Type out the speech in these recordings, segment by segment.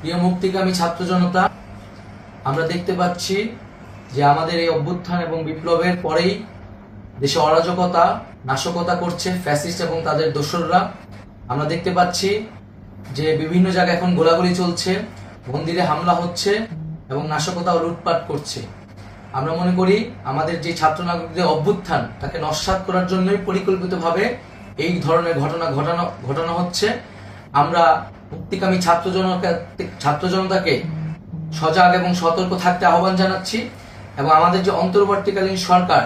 প্রিয় মুক্তিকামী ছাত্র জনতা, আমরা দেখতে পাচ্ছি যে আমাদের এই অভ্যুত্থান এবং বিপ্লবের পরেই দেশে অরাজকতা নাশকতা করছে ফ্যাসিস্ট এবং তাদের দোসররা। আমরা দেখতে পাচ্ছি যে বিভিন্ন জায়গায় এখন গোলাগুলি চলছে, মন্দিরে হামলা হচ্ছে এবং নাশকতা ও লুটপাট করছে। আমরা মনে করি আমাদের যে ছাত্র নাগরিকদের অভ্যুত্থান তাকে নস্যাৎ করার জন্যই পরিকল্পিতভাবে এই ধরনের ঘটনা ঘটানো হচ্ছে। আমরা মুক্তিকামী ছাত্র জনতাকে সজাগ এবং সতর্ক থাকতে আহ্বান জানাচ্ছি এবং আমাদের যে অন্তর্বর্তীকালীন সরকার,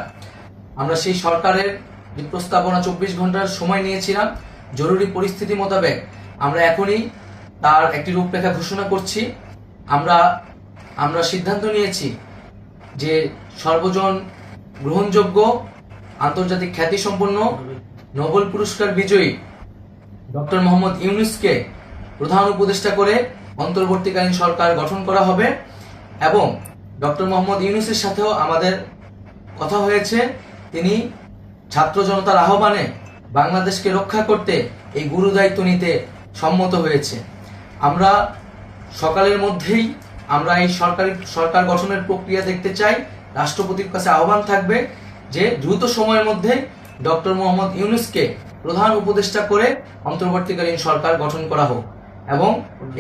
আমরা সেই সরকারের যে প্রস্তাবনা 24 ঘন্টার সময় নিয়েছিলাম, জরুরি পরিস্থিতি মোতাবেক আমরা এখনই তার একটি রূপরেখা ঘোষণা করছি। আমরা সিদ্ধান্ত নিয়েছি যে সর্বজন গ্রহণযোগ্য আন্তর্জাতিক খ্যাতিসম্পন্ন নোবেল পুরস্কার বিজয়ী ডক্টর মোহাম্মদ ইউনূসকে প্রধান উপদেষ্টা করে অন্তর্বর্তীকালীন সরকার গঠন করা হবে এবং ডক্টর মোহাম্মদ ইউনূসের সাথেও আমাদের কথা হয়েছে। তিনি ছাত্র জনতার আহ্বানে বাংলাদেশকে রক্ষা করতে এই গুরু দায়িত্ব নিতে সম্মত হয়েছে। আমরা সকালের মধ্যেই আমরা এই সরকার গঠনের প্রক্রিয়া দেখতে চাই। রাষ্ট্রপতির কাছে আহ্বান থাকবে যে দ্রুত সময়ের মধ্যে ডক্টর মোহাম্মদ ইউনূসকে প্রধান উপদেষ্টা করে অন্তর্বর্তীকালীন সরকার গঠন করা হোক এবং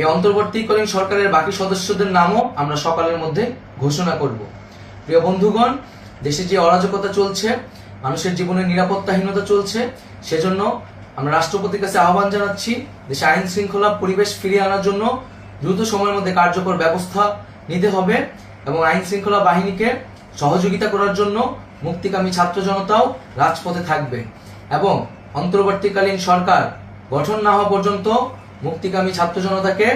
এই অন্তর্বর্তীকালীন সরকারের বাকি সদস্যদের নামও আমরা সকালের মধ্যে ঘোষণা করব। প্রিয় বন্ধুগণ, দেশে যে অরাজকতা চলছে, মানুষের জীবনের নিরাপত্তাহীনতা চলছে, সেজন্য আমরা রাষ্ট্রপতির কাছে আহ্বান জানাচ্ছি দেশে আইন শৃঙ্খলা পরিবেশ ফিরিয়ে আনার জন্য দ্রুত সময়ের মধ্যে কার্যকর ব্যবস্থা নিতে হবে এবং আইন শৃঙ্খলা বাহিনীকে সহযোগিতা করার জন্য মুক্তিকামী ছাত্র জনতাও রাজপথে থাকবে এবং অন্তর্বর্তীকালীন সরকার গঠন না হওয়া পর্যন্ত মুক্তিকামী ছাত্র জনতাকে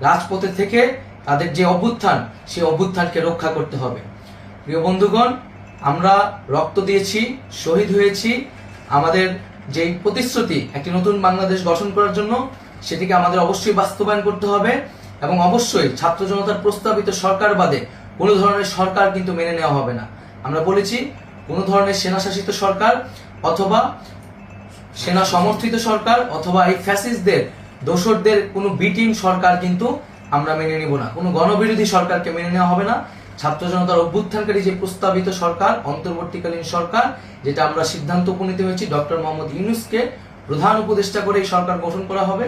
রাজপথে থেকে তাদের যে অভ্যুত্থান, সেই অভ্যুত্থানকে রক্ষা করতে হবে। প্রিয় বন্ধুগণ, আমরা রক্ত দিয়েছি, শহীদ হয়েছি। আমাদের যে প্রতিশ্রুতি একটি নতুন বাংলাদেশ গঠন করার জন্য, সেটিকে আমাদের অবশ্যই বাস্তবায়ন করতে হবে এবং অবশ্যই ছাত্র জনতার প্রস্তাবিত সরকার বাদে কোনো ধরনের সরকার কিন্তু মেনে নেওয়া হবে না। আমরা বলেছি কোনো ধরনের সেনা শাসিত সরকার অথবা সেনা সমর্থিত সরকার অথবা এই ফ্যাসিস্টদের দোসরদের কোনো বি টিম সরকার কিন্তু আমরা মেনে নেব না। কোনো গণবিরোধী সরকারকে মেনে নেওয়া হবে না। ছাত্র জনতার অভ্যুত্থানকারী যে প্রস্তাবিত সরকার, অন্তর্বর্তীকালীন সরকার, যেটা আমরা সিদ্ধান্ত উপনীত হয়েছি ডক্টর মোহাম্মদ ইউনূসকে প্রধান উপদেষ্টা করে এই সরকার গঠন করা হবে,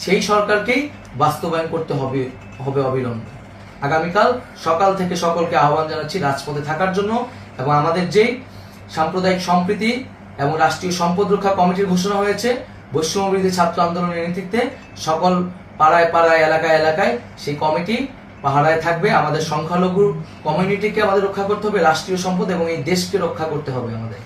সেই সরকারকেই বাস্তবায়ন করতে হবে অবিলম্বে। আগামীকাল সকাল থেকে সকলকে আহ্বান জানাচ্ছি রাজপথে থাকার জন্য এবং আমাদের যেই সাম্প্রদায়িক সম্প্রীতি এবং রাষ্ট্রীয় সম্পদ রক্ষা কমিটির ঘোষণা হয়েছে বৈষম্যবিরোধী ছাত্র আন্দোলনের নেতৃত্বে, সকল পাড়ায় পাড়ায় এলাকায় এলাকায় সেই কমিটি পাহারায় থাকবে। আমাদের সংখ্যালঘু কমিউনিটিকে আমাদের রক্ষা করতে হবে, রাষ্ট্রীয় সম্পদ এবং এই দেশকে রক্ষা করতে হবে আমাদের।